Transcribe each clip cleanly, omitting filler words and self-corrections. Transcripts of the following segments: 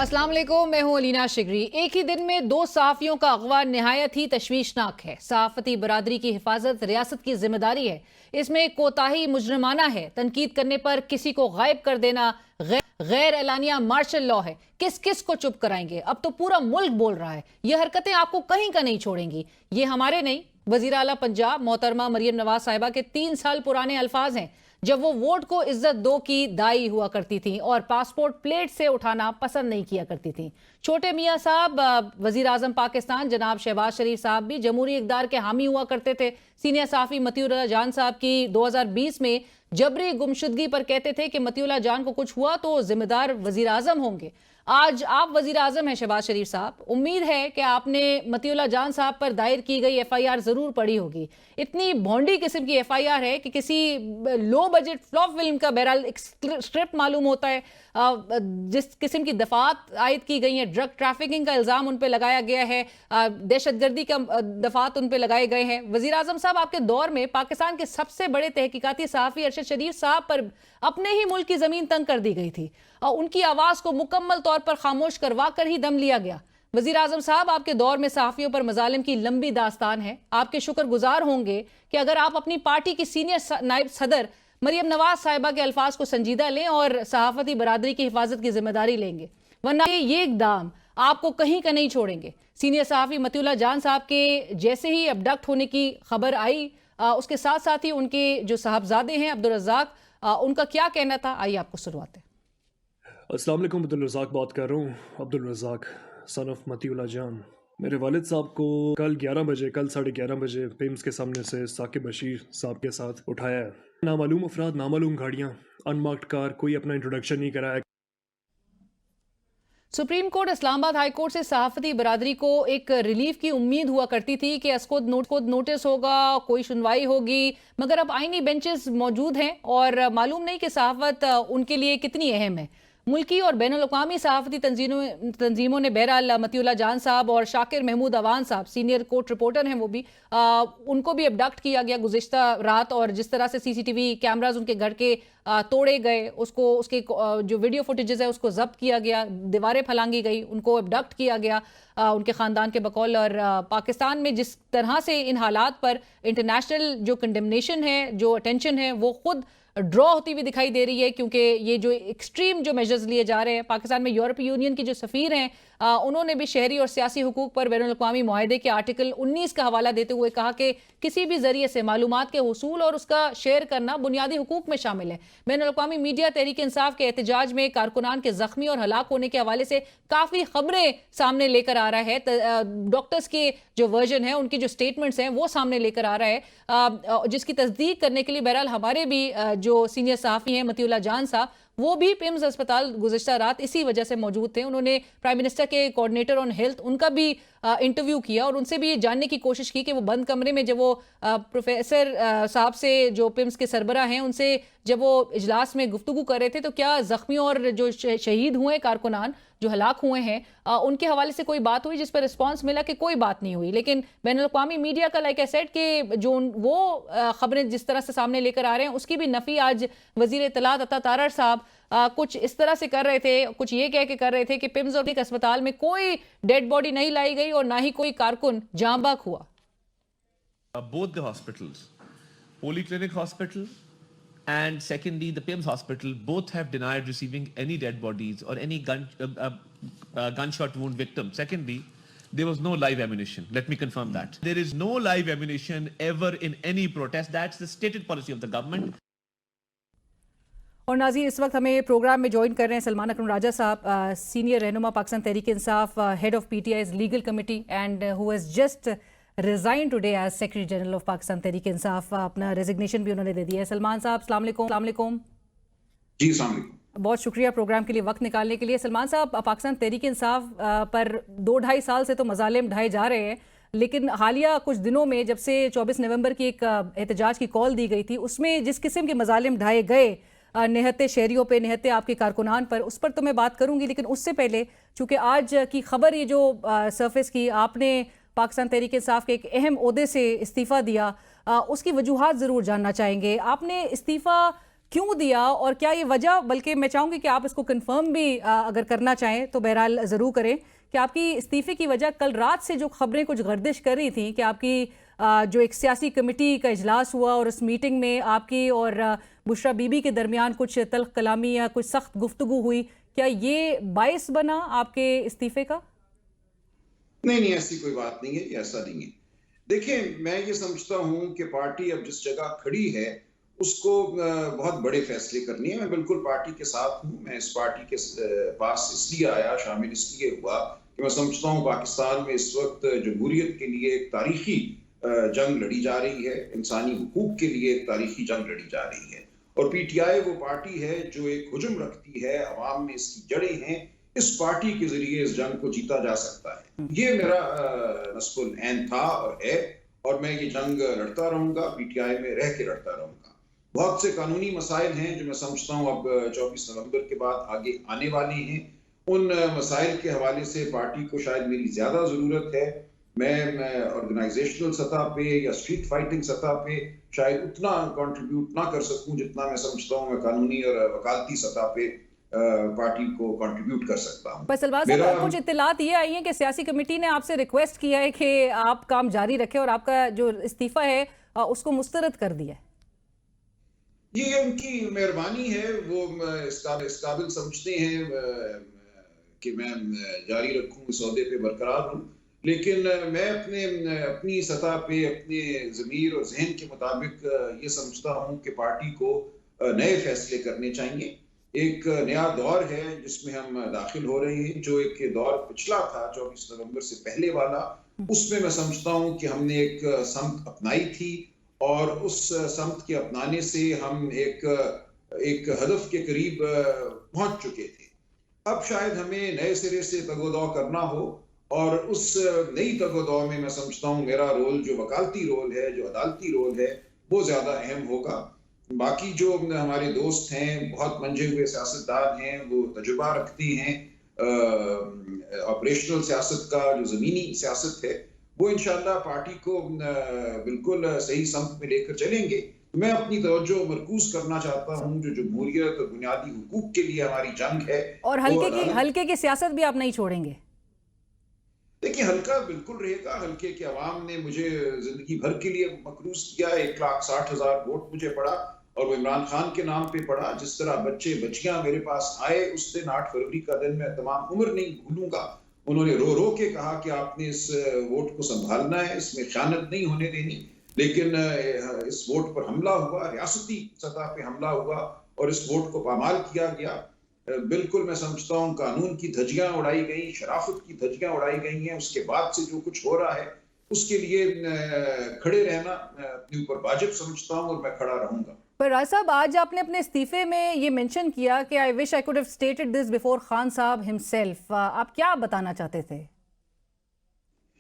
अस्सलाम वालेकुम, मैं हूं अलीना शिगरी। एक ही दिन में 2 सहाफ़ियों का अगवा निहायत ही तशवीशनाक है। सहाफ़ती बरादरी की हिफाजत रियासत की जिम्मेदारी है, इसमें कोताही मुजरिमाना है। तनकीद करने पर किसी को गायब कर देना गैर एलानिया मार्शल लॉ है। किस किस को चुप कराएंगे? अब तो पूरा मुल्क बोल रहा है। ये हरकतें आपको कहीं का नहीं छोड़ेंगी। ये हमारे नहीं, वजीर आला पंजाब मोहतरमा मरियम नवाज साहिबा के 3 साल पुराने अल्फाज हैं, जब वो वोट को इज्जत दो की दाई हुआ करती थी और पासपोर्ट प्लेट से उठाना पसंद नहीं किया करती थी। छोटे मियाँ साहब वजीर आजम पाकिस्तान जनाब शहबाज शरीफ साहब भी जमहूरी इक़दार के हामी हुआ करते थे। सीनियर साफ़ी मतीउल्लाह जान साहब की 2020 में जबरी गुमशुदगी पर कहते थे कि मतीउल्लाह जान को कुछ हुआ तो जिम्मेदार वजीर आजम होंगे। आज आप वजीर आजम हैं शहबाज शरीफ साहब। उम्मीद है कि आपने मतीउल्लाह जान साहब पर दायर की गई FIR जरूर पढ़ी होगी। इतनी भोंडी किस्म की FIR है कि किसी लो बजट फ्लॉप फिल्म का बहरहाल एक स्क्रिप्ट मालूम होता है। जिस किस्म की दफात आयद की गई हैं, ड्रग ट्रैफिकिंग का इल्ज़ाम उन पर लगाया गया है, दहशतगर्दी का दफात उन पर लगाए गए हैं। वजीर आजम साहब, आपके दौर में पाकिस्तान के सबसे बड़े तहकीकाती सहाफ़ी अरशद शरीफ साहब पर अपने ही मुल्क की ज़मीन तंग कर दी गई थी और उनकी आवाज़ को मुकम्मल तौर पर खामोश करवा कर ही दम लिया गया। वजीर आजम साहब, आपके दौर में सहाफ़ियों पर मजालिम की लंबी दास्तान है। आपके शुक्रगुजार होंगे कि अगर आप अपनी पार्टी की सीनियर नायब सदर मरियम नवाज साहिबा के अल्फाज को संजीदा लें और सहाफ़ती बरादरी की हिफाजत की जिम्मेदारी लेंगे, वरना ये इक़दाम आपको कहीं का नहीं छोड़ेंगे। सीनियर सहाफ़ी मतीउल्लाह जान साहब के जैसे ही अबडक्ट होने की खबर आई, उसके साथ साथ ही उनके जो साहबजादे हैं अब्दुल रज़ाक, उनका क्या कहना था, आइए आपको सुनवाते हैं। अस्सलाम वालेकुम, अब्दुल रज़ाक बात कर रहा हूँ। अब्दुल रज़ाक सन ऑफ मतीउल्लाह जान। मेरे वालिद साहब को कल 11:30 बजे पिम्स के सामने से साकिब बशीर साहब के साथ उठाया है। नामालूम अफराद, नामालूम गाड़ियाँ, अनमार्क्ड कार, कोई अपना इंट्रोडक्शन नहीं कराया। Supreme court Islamabad high court से सहाफ़ती बरादरी को एक रिलीफ की उम्मीद हुआ करती थी कि अस्कोद नोटिस होगा, कोई सुनवाई होगी, मगर अब आईनी बेंचेस मौजूद हैं और मालूम नहीं कि सहाफ़त उनके लिए कितनी अहम है। मुल्की और बैनुल-अक़वामी सहाफ़ती तंजीमों ने बहरहाल मतीउल्लाह जान साहब और शाकिर महमूद अवान साहब, सीनियर कोर्ट रिपोर्टर हैं वो भी, उनको भी अबडक्ट किया गया गुज़िश्ता रात, और जिस तरह से CCTV कैमराज उनके घर के तोड़े गए, उसके जो वीडियो फुटेजेस है उसको जब्त किया गया, दीवारें फलांगी गई, उनको अबडक्ट किया गया उनके ख़ानदान के बकौल। और पाकिस्तान में जिस तरह से इन हालात पर इंटरनेशनल जो कंडेमनेशन है, जो अटेंशन है, वो खुद ड्रॉ होती हुई दिखाई दे रही है, क्योंकि ये जो एक्सट्रीम जो मेजर्स लिए जा रहे हैं पाकिस्तान में। यूरोपीय यूनियन की जो सफ़ीर हैं, उन्होंने भी शहरी और सियासी हुकूक पर बैनुल-अक़वामी मुआहदे के आर्टिकल 19 का हवाला देते हुए कहा कि किसी भी जरिए से मालूमात के हुसूल और उसका शेयर करना बुनियादी हुकूक में शामिल है। बैनुल-अक़वामी मीडिया तहरीक इंसाफ के एहतजाज में कारकुनान के जख्मी और हलाक होने के हवाले से काफ़ी खबरें सामने लेकर आ रहा है। डॉक्टर्स के जो वर्जन है, उनकी जो स्टेटमेंट्स हैं, वो सामने लेकर आ रहा है, जिसकी तस्दीक करने के लिए बहरहाल हमारे भी जो सीनियर सहाफ़ी हैं मतीउल्लाह जान साहब, वो भी पिम्स अस्पताल गुज़िश्ता रात इसी वजह से मौजूद थे। उन्होंने प्राइम मिनिस्टर के कोऑर्डिनेटर ऑन हेल्थ, उनका भी इंटरव्यू किया और उनसे भी ये जानने की कोशिश की कि वो बंद कमरे में जब वो प्रोफेसर साहब से, जो पिम्स के सरबरा हैं, उनसे जब वो इजलास में गुफ्तगू कर रहे थे तो क्या ज़ख्मियों और जो शहीद हुए कारकुनान जो हलाक हुए हैं उनके हवाले से कोई बात हुई, जिस पर रिस्पांस मिला कि कोई बात नहीं हुई। लेकिन बैनुल-अक़वामी मीडिया का, लाइक आई सेड, कि जो वो खबरें जिस तरह से सामने लेकर आ रहे हैं उसकी भी नफ़ी आज वज़ीर इत्तलात अता तारड़ साहब कुछ इस तरह से कर रहे थे, कुछ ये कह के कर रहे थे कि पिम्स और अस्पताल में कोई डेड बॉडी नहीं लाई गई और ना ही कोई कारकुन जाँ बाक हुआ। Both the hospitals, Polyclinic Hospital and secondly the PIMS Hospital, both have denied receiving any dead bodies or any gunshot wound victims. Secondly, there was no live ammunition. Let me confirm that. There is no live ammunition ever in any protest. That's the stated policy of the government. और नाज़रीन, इस वक्त हमें programme में join कर रहे हैं सलमान अकरम राजा साहब, सीनियर रहनुमा Pakistan Tehreek Insaf, head of PTI's legal committee and who has just resign today as secretary general of Pakistan Tehreek Insaf. अपना रेजिग्नेशन भी उन्होंने दे दिया है। सलमान साहब, अस्सलाम वालेकुम। जी, अस्सलाम वालेकुम। बहुत शुक्रिया प्रोग्राम के लिए वक्त निकालने के लिए। सलमान साहब, पाकिस्तान तहरीक इंसाफ पर 2-2.5 साल से तो मजालिम ढाए जा रहे हैं, लेकिन हालिया कुछ दिनों में जब से 24 नवंबर की एक एहतजाज की कॉल दी गई थी, उसमें जिस किस्म के मजालिम ढाए गए, निहत्ते शहरियों पे, निहत्ते आपके कारकुनान पर, उस पर तो मैं बात करूंगी, लेकिन उससे पहले चूंकि आज की खबर ये जो सरफेस की, आपने पाकिस्तान तहरीक इंसाफ के एक अहम ओहदे से इस्तीफ़ा दिया, उसकी वजूहात ज़रूर जानना चाहेंगे। आपने इस्तीफ़ा क्यों दिया और क्या ये वजह, बल्कि मैं चाहूंगी कि आप इसको कंफर्म भी अगर करना चाहें तो बहरहाल ज़रूर करें कि आपकी इस्तीफे की वजह कल रात से जो खबरें कुछ गर्दिश कर रही थी कि आपकी जो एक सियासी कमेटी का इजलास हुआ और उस मीटिंग में आपकी और बुशरा बीबी के दरमियान कुछ तल्ख कलामी या कुछ सख्त गुफ्तगू हुई, क्या ये बायस बना आपके इस्तीफे का? नहीं, ऐसी कोई बात नहीं है, ये ऐसा नहीं है। देखिए, मैं ये समझता हूँ कि पार्टी अब जिस जगह खड़ी है, उसको बहुत बड़े फैसले करनी है। मैं बिल्कुल पार्टी के साथ हूँ। मैं इस पार्टी के पास इसलिए आया, शामिल इसलिए हुआ कि मैं समझता हूँ पाकिस्तान में इस वक्त जमहूरियत के लिए एक तारीखी जंग लड़ी जा रही है, इंसानी हुकूक के लिए एक तारीखी जंग लड़ी जा रही है। और पीटीआई वो पार्टी है जो एक हुजूम रखती है, अवाम में इसकी जड़ें हैं। इस पार्टी के जरिए इस जंग को जीता जा सकता है। ये मेरा नस्बुल ऐन था और है, और मैं ये जंग लड़ता रहूंगा, पीटीआई में रह के लड़ता रहूंगा। बहुत से कानूनी मसाइल हैं जो मैं समझता हूँ अब 24 नवंबर के बाद आगे आने वाले हैं। उन मसाइल के हवाले से पार्टी को शायद मेरी ज्यादा जरूरत है। मैं ऑर्गेनाइजेशनल सतह पे या स्ट्रीट फाइटिंग सतह पे शायद उतना कंट्रीब्यूट ना कर सकूं जितना मैं समझता हूँ मैं कानूनी और वकालती सतह पे पार्टी को कंट्रीब्यूट कर सकता हूं। पर सलवार साहब, कुछ इत्तलात ये आई हैं कि सियासी कमेटी ने आपसे रिक्वेस्ट किया है कि आप काम जारी रखें और आपका जो इस्तीफा है उसको मुस्तरद कर दिया है। ये उनकी मेहरबानी है। वो इस काबिल समझते हैं कि मैं जारी रखूं, इस ओहदे पे बरकरार हूं। लेकिन मैं अपनी सतह पे अपने ज़मीर और जहन के मुताबिक ये समझता हूं कि पार्टी को नए फैसले करने चाहिए। एक नया दौर है जिसमें हम दाखिल हो रहे हैं, जो एक दौर पिछला था 24 नवंबर से पहले वाला। उसमें मैं समझता हूं कि हमने एक समत अपनाई थी और उस समत के अपनाने से हम एक हदफ के करीब पहुंच चुके थे। अब शायद हमें नए सिरे से तगोदौ करना हो, और उस नई तगोदौ में मैं समझता हूं मेरा रोल, जो वकालती रोल है, जो अदालती रोल है, वो ज्यादा अहम होगा। बाकी जो हमारे दोस्त हैं, बहुत मंजे हुए सियासतदान हैं, वो तजुर्बा रखते हैं ऑपरेशनल सियासत का, जो जमीनी सियासत है, वो इंशाल्लाह पार्टी को बिल्कुल सही समत में लेकर चलेंगे। मैं अपनी तवज्जो मरकूज करना चाहता हूं जो जमहूरियत और बुनियादी हुकूक के लिए हमारी जंग है। और हल्के की सियासत भी आप नहीं छोड़ेंगे? देखिए, हल्का बिल्कुल रहेगा। हल्के के अवाम ने मुझे जिंदगी भर के लिए मकरूज किया। 1,60,000 वोट मुझे पड़ा, और वो इमरान खान के नाम पे पड़ा। जिस तरह बच्चे बच्चियां मेरे पास आए उस दिन 8 फरवरी का दिन मैं तमाम उम्र नहीं भूलूंगा। उन्होंने रो रो के कहा कि आपने इस वोट को संभालना है, इसमें खयानत नहीं होने देनी। लेकिन इस वोट पर हमला हुआ, रियासती सतह पे हमला हुआ, और इस वोट को पामाल किया गया। बिल्कुल मैं समझता हूँ कानून की धज्जियां उड़ाई गई, शराफत की धज्जियां उड़ाई गई हैं। उसके बाद से जो कुछ हो रहा है उसके लिए खड़े रहना अपने ऊपर वाजिब समझता हूँ, और मैं खड़ा रहूंगा। पर राज साहब, आज आपने अपने इस्तीफे में ये मेंशन किया कि I wish I could have stated this before Khan साहब हिमसेल्फ। आप क्या बताना चाहते थे?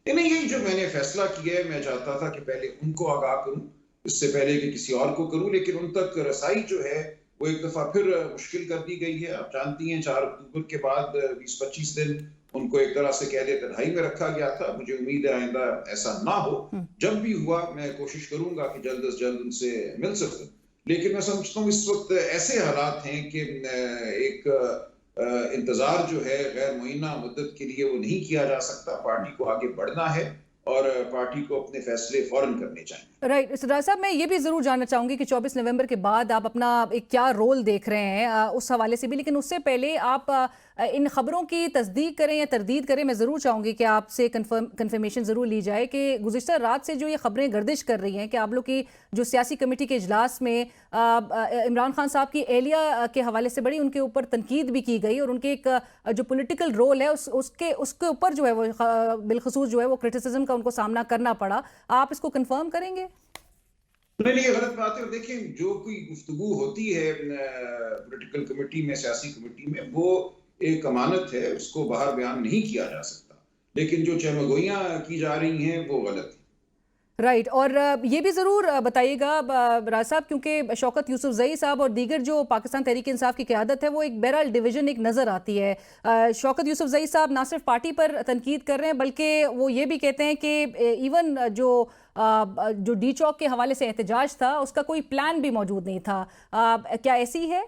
नहीं, यही जो मैंने फैसला किया है, मैं चाहता था कि पहले उनको आगाह करूं, इससे पहले कि किसी और को करूं। लेकिन उन तक रसाई जो है वो एक दफा फिर मुश्किल कर दी गई है। आप जानती हैं 4 अक्टूबर के बाद 20-25 दिन उनको एक तरह से कह दे तन्हाई में रखा गया था। मुझे उम्मीद है आइंदा ऐसा ना हो। जब भी हुआ मैं कोशिश करूंगा कि जल्द से जल्द उनसे मिल सकूं। लेकिन मैं समझता हूँ इस वक्त ऐसे हालात हैं कि एक इंतजार जो है गैर मुइन्ना मुद्दत के लिए वो नहीं किया जा सकता। पार्टी को आगे बढ़ना है और पार्टी को अपने फैसले फौरन करने चाहिए। राइट। राज साहब, मैं ये भी जरूर जानना चाहूंगी कि 24 नवंबर के बाद आप अपना एक क्या रोल देख रहे हैं उस हवाले से भी। लेकिन उससे पहले आप इन खबरों की तस्दीक करें या तरदीद करें, मैं ज़रूर चाहूँगी कि आपसे कन्फर्मेशन ज़रूर ली जाए कि गुज़िश्ता रात से जो ये खबरें गर्दिश कर रही हैं कि आप लोग की जो सियासी कमेटी के इजलास में इमरान खान साहब की एहलिया के हवाले से बड़ी उनके ऊपर तनकीद भी की गई, और उनके एक जो पॉलिटिकल रोल है उसके ऊपर जो है वो बिलखसूस जो है वो क्रिटिसिज्म का उनको सामना करना पड़ा। आप इसको कन्फर्म करेंगे? नहीं, ये गलत बात है। देखिए, जो कोई गुफ्तगू होती है पॉलिटिकल कमेटी में, सियासी कमेटी में, वो एक अमानत है, उसको बाहर बयान नहीं किया जा सकता। लेकिन जो चमगोइयां की जा रही हैं वो गलत है। राइट। और ये भी ज़रूर बताइएगा राज साहब, क्योंकि शौकत यूसुफजई साहब और दीगर जो पाकिस्तान तहरीक इंसाफ की क़यादत है वो एक बहरहाल डिवीज़न एक नज़र आती है। शौकत यूसुफजई साहब ना सिर्फ पार्टी पर तनकीद कर रहे हैं बल्कि वो ये भी कहते हैं कि इवन जो डी चौक के हवाले से एहतजाज था उसका कोई प्लान भी मौजूद नहीं था। क्या ऐसी है?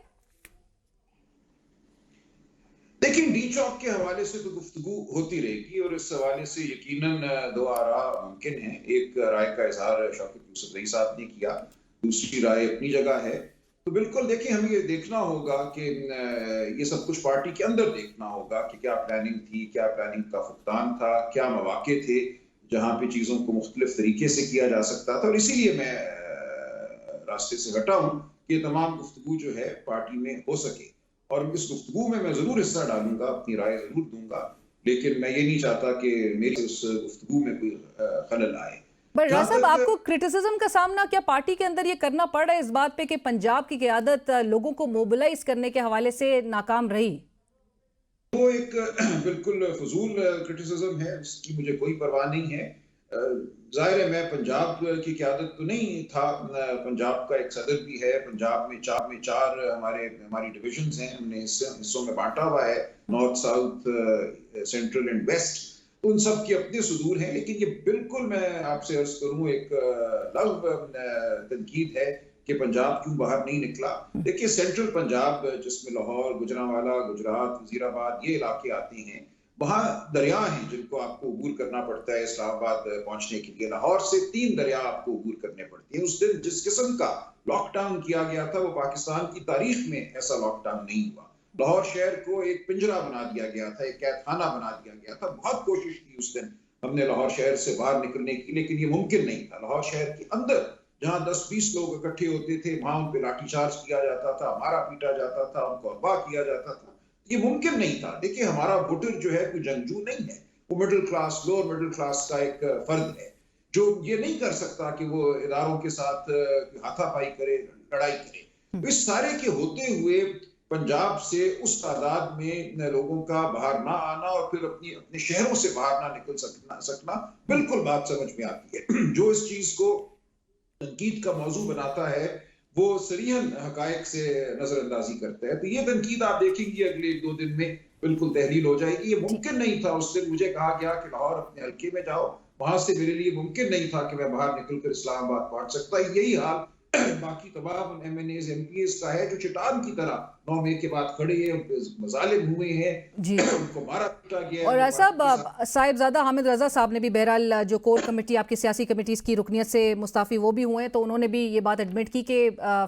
लेकिन डी चौक के हवाले से तो गुफ्तगू होती रहेगी और इस हवाले से यकीनन दो आरा मुमकिन है। एक राय का इजहार शौकत यूसुफजई साहब ने किया, दूसरी राय अपनी जगह है। तो बिल्कुल देखिए, हमें ये देखना होगा कि ये सब कुछ पार्टी के अंदर देखना होगा कि क्या प्लानिंग थी, क्या प्लानिंग का फुकदान था, क्या मौके थे जहां पे चीजों को मुख्तलिफ तरीके से किया जा सकता था। और इसीलिए मैं रास्ते से हटा हूं कि तमाम गुफ्तगू जो है पार्टी में हो सके। और इस गुफ्तगू में मैं जरूर हिस्सा डालूंगा, अपनी राय जरूर दूंगा, लेकिन मैं ये नहीं चाहता कि मेरी उस गुफ्तगू में कोई खलल आए। पर राज साहब, आपको क्रिटिसिज्म का सामना क्या पार्टी के अंदर ये करना पड़ रहा है इस बात पे कि पंजाब की क़यादत लोगों को मोबिलाइज करने के हवाले से नाकाम रही? वो एक बिल्कुल फजूल क्रिटिसिज्म है, उसकी मुझे कोई परवाह नहीं है। जाहिर है मैं पंजाब की क़यादत तो नहीं था, पंजाब का एक सदर भी है। पंजाब में चार हमारी डिविजन्स हैं, हमने हिस्सों में बांटा हुआ है, north, south, central and west. तो उन सब के अपने सुदूर हैं, लेकिन ये बिल्कुल मैं आपसे अर्ज करूं एक लव तनकीद है कि पंजाब क्यों बाहर नहीं निकला। देखिए, सेंट्रल पंजाब जिसमें लाहौर, गुजरांवाला, गुजरात, वजीराबाद ये इलाके आते हैं, वहां दरिया हैं जिनको आपको अबूर करना पड़ता है इस्लामाबाद पहुंचने के लिए। लाहौर से 3 दरिया आपको अबूर करने पड़ते हैं। उस दिन जिस किस्म का लॉकडाउन किया गया था वो पाकिस्तान की तारीख में ऐसा लॉकडाउन नहीं हुआ। लाहौर शहर को एक पिंजरा बना दिया गया था, एक कैदखाना बना दिया गया था। बहुत कोशिश की उस दिन हमने लाहौर शहर से बाहर निकलने की, लेकिन ये मुमकिन नहीं था। लाहौर शहर के अंदर जहां 10-20 लोग इकट्ठे होते थे वहां उन पे लाठीचार्ज किया जाता था, मारा पीटा जाता था, उनको अगवा किया जाता था। ये मुमकिन नहीं था। देखिए, हमारा वोटर जो है कोई जंगजू नहीं है, वो middle class, lower middle class का एक फर्द है जो ये नहीं कर सकता कि वो इदारों के साथ हाथापाई करे, लड़ाई करे। तो इस सारे के होते हुए पंजाब से उस तादाद में लोगों का बाहर ना आना और फिर अपने शहरों से बाहर ना निकल सकना बिल्कुल बात समझ में आती है। जो इस चीज को तनकीद का मौजू बनाता है वो सरीहन हकायक से नजरअंदाजी करता है। तो ये तनकीद आप देखेंगे अगले 1-2 दिन में बिल्कुल तहलील हो जाएगी। ये मुमकिन नहीं था। उस दिन मुझे कहा गया कि लाहौर अपने हल्के में जाओ, वहां से मेरे लिए मुमकिन नहीं था कि मैं बाहर निकलकर इस्लामाबाद पहुंच सकता। यही हाल बाकी तमाम MNAs MPs का है जो चट्टान की तरह 9 मई के बाद खड़े हैं, मजालिम हुए हैं जी। उनको मारा पीटा गया। और साहिबजादा हामिद रजा साहब ने भी बहरहाल जो कोर कमेटी आपकी सियासी कमेटीज़ की रुकनियत से मुस्ताफ़ी वो भी हुए हैं, तो उन्होंने भी ये बात एडमिट की कि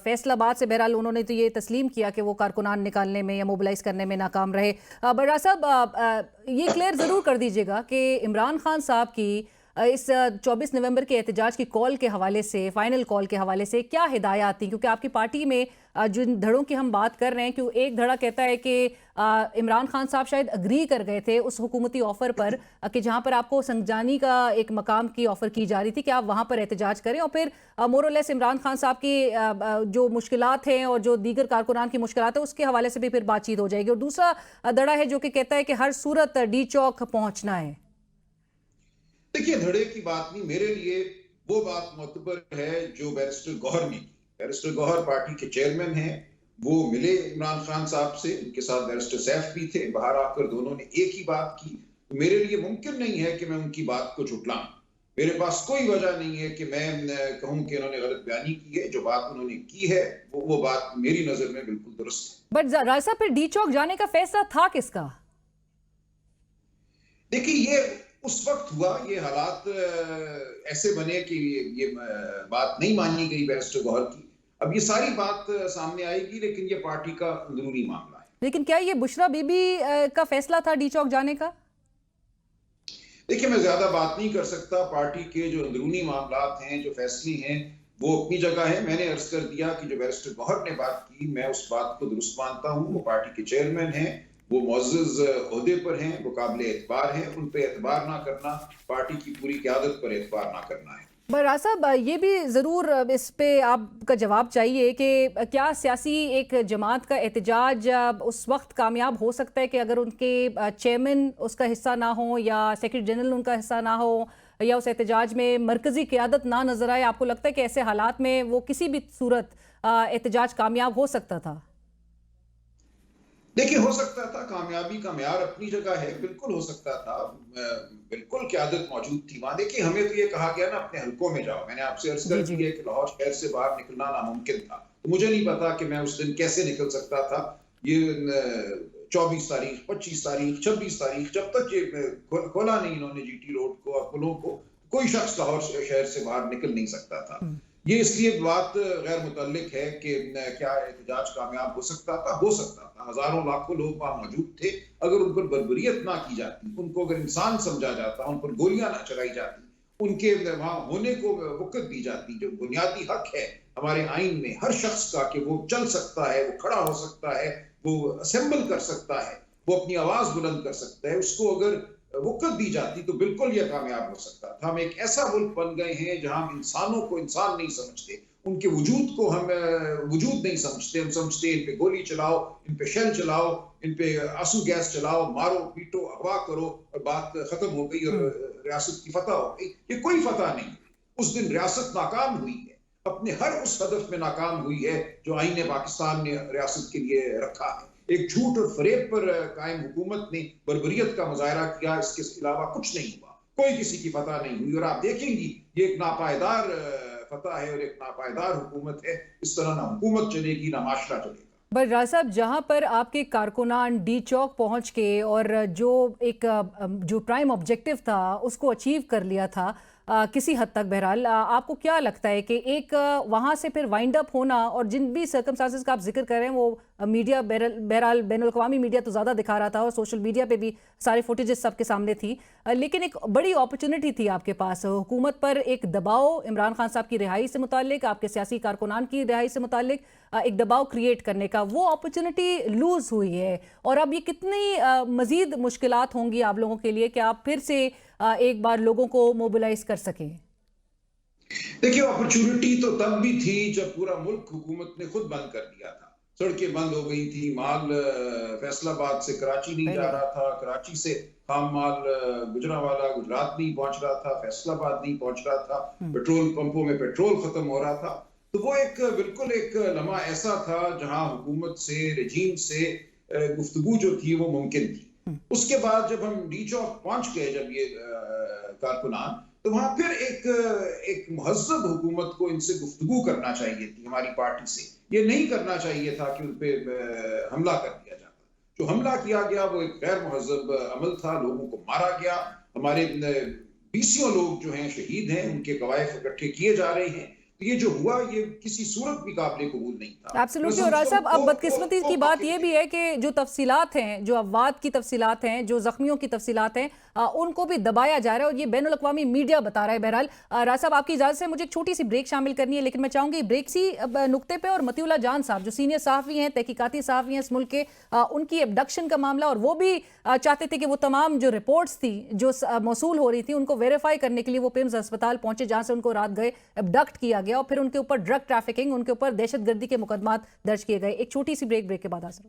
फैसलाबाद से बहरहाल उन्होंने तो ये तस्लीम किया कि वो कारकुनान निकालने में या मोबिलाइज करने में नाकाम रहे। बड़ा साहब ये क्लियर ज़रूर कर दीजिएगा कि इमरान खान साहब की इस 24 नवंबर के एहतजाज की कॉल के हवाले से, फाइनल कॉल के हवाले से क्या हिदायत थी? क्योंकि आपकी पार्टी में जिन धड़ों की हम बात कर रहे हैं, कि एक धड़ा कहता है कि इमरान खान साहब शायद अग्री कर गए थे उस हुकूमती ऑफ़र पर कि जहां पर आपको संगजानी का एक मकाम की ऑफ़र की जा रही थी कि आप वहां पर एहतजाज करें, और फिर मोरलेस इमरान खान साहब की जो मुश्किलात हैं और जो दीगर कारकुनान की मुश्किलात है उसके हवाले से भी फिर बातचीत हो जाएगी। और दूसरा धड़ा है जो कि कहता है कि हर सूरत डी चौक पहुँचना है। देखिए, धड़े की बात नहीं, मेरे लिए वो बात मोतबर है जो बैरिस्टर गौहर ने की। बैरिस्टर गौहर पार्टी के चेयरमैन हैं, वो मिले इमरान खान साहब से, उनके साथ बैरिस्टर सैफ भी थे, बाहर आकर दोनों ने एक ही बात की। तो मेरे लिए मुमकिन नहीं है कि मैं उनकी बात को झुटलाऊं। मेरे पास कोई वजह नहीं है कि मैं कहूं कि उन्होंने गलत बयानी की है। जो बात उन्होंने की है वो बात मेरी नजर में बिल्कुल दुरुस्त है। बट राज साहब, फिर डी चौक जाने का फैसला था किसका? देखिए, ये उस वक्त हुआ, ये हालात ऐसे बने कि ये बात नहीं मानी गई बैरिस्टर गौहर की। अब ये सारी बात सामने आएगी, लेकिन ये पार्टी का अंदरूनी मामला है। लेकिन क्या ये बुशरा बीबी का फैसला था डी चौक जाने का? देखिए, मैं ज्यादा बात नहीं कर सकता। पार्टी के जो अंदरूनी मामलात हैं, जो फैसले हैं, वो अपनी जगह है। मैंने अर्ज कर दिया कि जो बैरिस्टर गौहर ने बात की, मैं उस बात को दुरुस्त मानता हूँ। वो पार्टी के चेयरमैन हैं, वो मुअज़्ज़ज़ ओहदे पर हैं, वो काबिल एतबार हैं। उन पे एतबार ना करना, पार्टी की पूरी क़यादत पर एतबार ना करना है। बराज साहब, ये भी ज़रूर इस पे आपका जवाब चाहिए कि क्या सियासी एक जमात का एहतजाज उस वक्त कामयाब हो सकता है कि अगर उनके चेयरमैन उसका हिस्सा ना हो या सेक्रेटरी जनरल उनका हिस्सा ना हो या उस एहतजाज में मरकजी क़यादत ना नजर आए? आपको लगता है कि ऐसे हालात में वो किसी भी सूरत एहतजाज कामयाब हो सकता था? देखिए, हो सकता था। कामयाबी का म्यार अपनी जगह है, बिल्कुल हो सकता था। बिल्कुल क़यादत मौजूद थी वहां। देखिए, हमें तो ये कहा गया ना अपने हलकों में जाओ। मैंने आपसे अर्ज कर जी दी है कि लाहौर शहर से बाहर निकलना नामुमकिन था। तो मुझे नहीं पता कि मैं उस दिन कैसे निकल सकता था। ये 24 तारीख, 25 तारीख, 26 तारीख, जब तक ये खोला नहीं इन्होंने जीटी रोड को और पुलों को, कोई शख्स लाहौर शहर से बाहर निकल नहीं सकता था। ये इसलिए बात गैर मुतल्लिक है कि क्या एहतजाज कामयाब हो सकता था? हो सकता था। हजारों लाखों लोग वहां मौजूद थे। अगर उन पर बर्बरियत ना की जाती, उनको अगर इंसान समझा जाता, उन पर गोलियां ना चलाई जाती, उनके वहां होने को वक़्त दी जाती, जो बुनियादी हक है हमारे आइन में हर शख्स का कि वो चल सकता है, वो खड़ा हो सकता है, वो असेंबल कर सकता है, वो अपनी आवाज बुलंद कर सकता है, उसको अगर वक़्त दी जाती तो बिल्कुल यह कामयाब हो सकता था। हम एक ऐसा मुल्क बन गए हैं जहां हम इंसानों को इंसान नहीं समझते, उनके वजूद को हम वजूद नहीं समझते। हम समझते इन पे गोली चलाओ, इन पे शेल चलाओ, इन पे आंसू गैस चलाओ, मारो पीटो, अगवा करो और बात खत्म हो गई और रियासत की फतह हो गई। ये कोई फतह नहीं। उस दिन रियासत नाकाम हुई है, अपने हर उस हदफ में नाकाम हुई है जो आईन पाकिस्तान ने रियासत के लिए रखा है। एक झूठ और फरेब पर कायम हुकूमत ने बर्बरियत का मुजाहरा किया, इसके अलावा कुछ नहीं हुआ। कोई किसी की फतह नहीं हुई और आप देखेंगी ये एक नापायदार फतह है और एक नापायदार हुकूमत है। इस तरह ना हुकूमत चलेगी ना माशरा चलेगा। पर राज साहब, जहां पर आपके कारकुनान डी चौक पहुंच के और जो एक जो प्राइम ऑब्जेक्टिव था उसको अचीव कर लिया था किसी हद तक, बहरहाल आपको क्या लगता है कि एक वहां से फिर वाइंड अप होना, और जिन भी सर्कमस्टांसेस का आप जिक्र कर रहे हैं वो मीडिया बहरहाल बैनुल-अक़वामी मीडिया तो ज़्यादा दिखा रहा था और सोशल मीडिया पे भी सारी फुटेजेस सबके सामने थी, लेकिन एक बड़ी अपॉर्चुनिटी थी आपके पास हुकूमत पर एक दबाव, इमरान खान साहब की रिहाई से मुतालिक, आपके सियासी कारकुनान की रिहाई से मुतालिक एक दबाव क्रिएट करने का। वो अपॉर्चुनिटी लूज हुई है और अब ये कितनी मजीद मुश्किलात होंगी आप लोगों के लिए कि आप फिर से एक बार लोगों को मोबिलाइज कर सकें? देखिए, अपॉर्चुनिटी तो तब भी थी जब पूरा मुल्क हुकूमत ने खुद बंद कर दिया था। सड़कें बंद हो गई थी, माल फैसलाबाद से कराची नहीं जा रहा था, कराची से खाम माल गुजरांवाला गुजरात नहीं पहुंच रहा था, फैसलाबाद नहीं पहुंच रहा था, पेट्रोल पंपों में पेट्रोल खत्म हो रहा था। तो वो एक बिल्कुल एक लम्हा ऐसा था जहां हुकूमत से, रजीम से गुफ्तगू जो थी वो मुमकिन थी। उसके बाद जब हम डी चौक पहुंच गए, जब ये कारकुनान, तो वहां फिर एक मुहज़्ज़ब हुकूमत को इनसे गुफ्तगू करना चाहिए थी, हमारी पार्टी से। ये नहीं करना चाहिए था कि उन पे हमला कर दिया जाता। जो हमला किया गया वो एक गैर मुहज़्ज़ब अमल था, लोगों को मारा गया। हमारे 20 लोग जो हैं शहीद हैं, उनके गवाह इकट्ठे किए जा रहे हैं। तो ये जो हुआ ये किसी सूरत भी काबिल कबूल नहीं था। एब्सोल्युटली। और राज साहब, अब बदकिस्मती की बात ये भी है कि जो तफसीलात हैं, जो अफवाद की तफसीलात हैं, जो जख्मियों की तफसीलात हैं, उनको भी दबाया जा रहा है और ये बैनुल-अक़वामी मीडिया बता रहा है। बहरहाल राज साहब, आपकी इजाज़त से मुझे एक छोटी सी ब्रेक शामिल करनी है, लेकिन मैं चाहूँगी ब्रेक सी नुक्ते पे और मतीउल्लाह जान साहब जो सीनियर सहाफ़ी हैं, तहकीकाती सहाफ़ी हैं इस मुल्क के, उनकी एबडक्शन का मामला, और वो भी चाहते थे कि वो तमाम जो रिपोर्ट्स थी जो मौसूल हो रही थी उनको वेरीफाई करने के लिए वो पिम्स अस्पताल पहुंचे जहाँ से उनको रात गए एबडक्ट किया गया और फिर उनके ऊपर ड्रग ट्रैफिकिंग, उनके ऊपर दहशतगर्दी के मुकदमात दर्ज किए गए। एक छोटी सी ब्रेक के बाद हाजिर।